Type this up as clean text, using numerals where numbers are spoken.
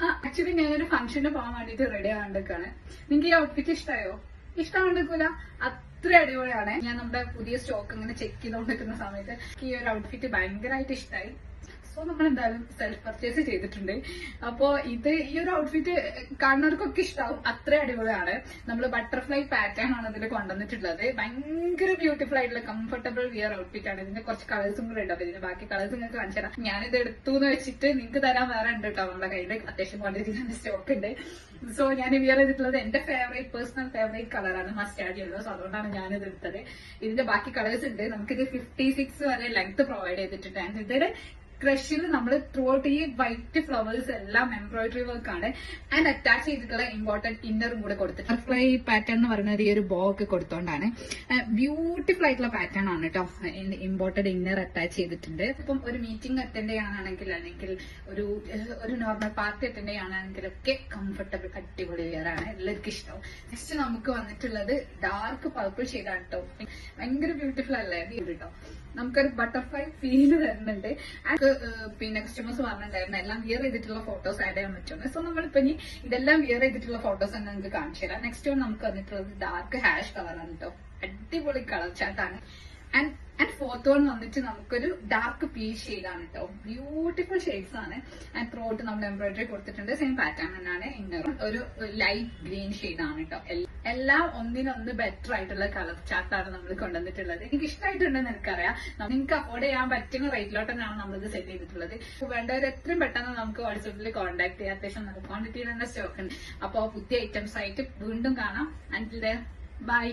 Actually ഞാനൊരു ഫംഗ്ഷന് പോകാൻ വേണ്ടിട്ട് റെഡി ആവാണ്ടിരിക്കാണ്. നിങ്ങൾക്ക് ഈ ഔട്ട്ഫിറ്റ് ഇഷ്ടമായോ? ഇഷ്ടമാണ്ടിരിക്കൂല, അത്ര അടിപൊളിയാണ്. ഞാൻ നമ്മുടെ പുതിയ സ്റ്റോക്ക് ഇങ്ങനെ ചെക്ക് ചെയ്തോണ്ടിരിക്കുന്ന സമയത്ത് ഈ ഒരു ഔട്ട്ഫിറ്റ് ഭയങ്കരമായിട്ട് ഇഷ്ടമായി. സോ നമ്മൾ എന്തായാലും സെൽഫ് പർച്ചേസ് ചെയ്തിട്ടുണ്ട്. അപ്പോ ഈ ഒരു ഔട്ട്ഫിറ്റ് കാണുന്നവർക്കൊക്കെ ഇഷ്ടാവും, അത്ര അടിപൊളിയാണ്. നമ്മൾ ബട്ടർഫ്ലൈ പാറ്റേൺ ആണ് ഇതിൽ കൊണ്ടുവന്നിട്ടുള്ളത്. ഭയങ്കര ബ്യൂട്ടിഫുൾ ആയിട്ടുള്ള കംഫർട്ടബിൾ വിയർ ഔട്ട്ഫിറ്റ് ആണ്. ഇതിന്റെ കുറച്ച് കളേഴ്സും കൂടെ ഉണ്ട്. അപ്പൊ ഇതിന്റെ ബാക്കി കളേഴ്സ് നിങ്ങൾക്ക് കാണിച്ചു തരാം. ഞാനിത് എടുത്തു എന്ന് വെച്ചിട്ട് നിങ്ങൾക്ക് തരാൻ വേറെ ഉണ്ട് കേട്ടോ. നമ്മുടെ കയ്യിൽ അത്യാവശ്യം ക്വാണ്ടിറ്റി സ്റ്റോക്ക് ഉണ്ട്. സോ ഞാൻ വിയർ ചെയ്തിട്ടുള്ളത് എന്റെ പേഴ്സണൽ ഫേവറേറ്റ് കളറാണ്, മസ്റ്റാർഡ് യെല്ലോ. സോ അതുകൊണ്ടാണ് ഞാനിത് എടുത്തത്. ഇതിന്റെ ബാക്കി കളേഴ്സ് ഉണ്ട്. നമുക്കിത് 56 വരെ ലെങ്ത് പ്രൊവൈഡ് ചെയ്തിട്ടുണ്ട്. ആൻഡ് ഇതിന്റെ ക്രഷിൽ നമ്മൾ ത്രൂ ഔട്ട് ഈ വൈറ്റ് ഫ്ലവേഴ്സ് എല്ലാം എംബ്രോയിഡറി വർക്ക് ആണ്. ആൻഡ് അറ്റാച്ച് ചെയ്തിട്ടുള്ള ഇമ്പോർട്ടന്റ് ഇന്നറും കൂടെ കൊടുത്തിട്ട് ബട്ടർഫ്ലൈ പാറ്റേൺ എന്ന് പറയുന്നത് ഈ ഒരു ബോ ഒക്കെ കൊടുത്തോണ്ടാണ്. ബ്യൂട്ടിഫുൾ ആയിട്ടുള്ള പാറ്റേൺ ആണ് കേട്ടോ. ഇമ്പോർട്ടന്റ് ഇന്നർ അറ്റാച്ച് ചെയ്തിട്ടുണ്ട്. ഇപ്പം ഒരു മീറ്റിംഗ് അറ്റൻഡ് ചെയ്യാനാണെങ്കിൽ, അല്ലെങ്കിൽ ഒരു നോർമൽ പാർട്ടി അറ്റൻഡ് ചെയ്യാനാണെങ്കിൽ ഒക്കെ കംഫർട്ടബിൾ അടിപൊളി വെയർ ആണ്. എല്ലാവർക്കും ഇഷ്ടവും. നെക്സ്റ്റ് നമുക്ക് വന്നിട്ടുള്ളത് ഡാർക്ക് പർപ്പിൾ ഷെയ്ഡാണ് കേട്ടോ. ഭയങ്കര ബ്യൂട്ടിഫുൾ അല്ലേ കേട്ടോ. നമുക്കൊരു ബട്ടർഫ്ലൈ ഫീല് തരുന്നുണ്ട്. പിന്നെ കസ്റ്റമേഴ്സ് പറഞ്ഞിട്ടുണ്ടായിരുന്നു എല്ലാം വിയർ ചെയ്തിട്ടുള്ള ഫോട്ടോസ് ആഡ് ചെയ്യാൻ പറ്റുമെന്ന്. സോ നമ്മളിപ്പോ ഇനി ഇതെല്ലാം വിയർ ചെയ്തിട്ടുള്ള ഫോട്ടോസ് തന്നെ നിങ്ങൾക്ക് കാണിച്ചു തരാം. നെക്സ്റ്റ് നമുക്ക് വന്നിട്ടുള്ളത് ഡാർക്ക് ഹാഷ് കളറാണ് കേട്ടോ. അടിപൊളി കളർ ചാർട്ടാണ്. ആൻഡ് ഫോർത്ത് വൺ വന്നിട്ട് നമുക്കൊരു ഡാർക്ക് പീച്ച് ഷെയ്ഡാണ് കേട്ടോ. ബ്യൂട്ടിഫുൾ ഷെയ്ഡ്സ് ആണ്. ആൻഡ് ത്രോട്ട് നമ്മൾ എംബ്രോയിഡറി കൊടുത്തിട്ടുണ്ട്. സെയിം പാറ്റേൺ തന്നെയാണ്. ഇന്നറും ഒരു ലൈറ്റ് ഗ്രീൻ ഷെയ്ഡാണ് കേട്ടോ. എല്ലാം ഒന്നിനൊന്ന് ബെറ്റർ ആയിട്ടുള്ള കളർ ചാർട്ടാണ് നമ്മൾ കൊണ്ടുവന്നിട്ടുള്ളത്. എനിക്ക് ഇഷ്ടമായിട്ടുണ്ടെന്ന് എനിക്കറിയാം. നിങ്ങൾക്ക് അഫോർഡ് ചെയ്യാൻ പറ്റുന്ന റേറ്റിലോട്ട് തന്നെയാണ് നമ്മളിത് സെറ്റ് ചെയ്തിട്ടുള്ളത്. വേണ്ടവർ എത്രയും പെട്ടെന്ന് നമുക്ക് വാട്സാപ്പിൽ കോൺടാക്ട് ചെയ്യാം. അത്യാവശ്യം നല്ല ക്വാണ്ടിറ്റിയിൽ തന്നെ സ്റ്റോക്ക് ഉണ്ട്. അപ്പോൾ പുതിയ ഐറ്റംസ് ആയിട്ട് വീണ്ടും കാണാം. അൻറ്റിൽ ദെൻ ബൈ.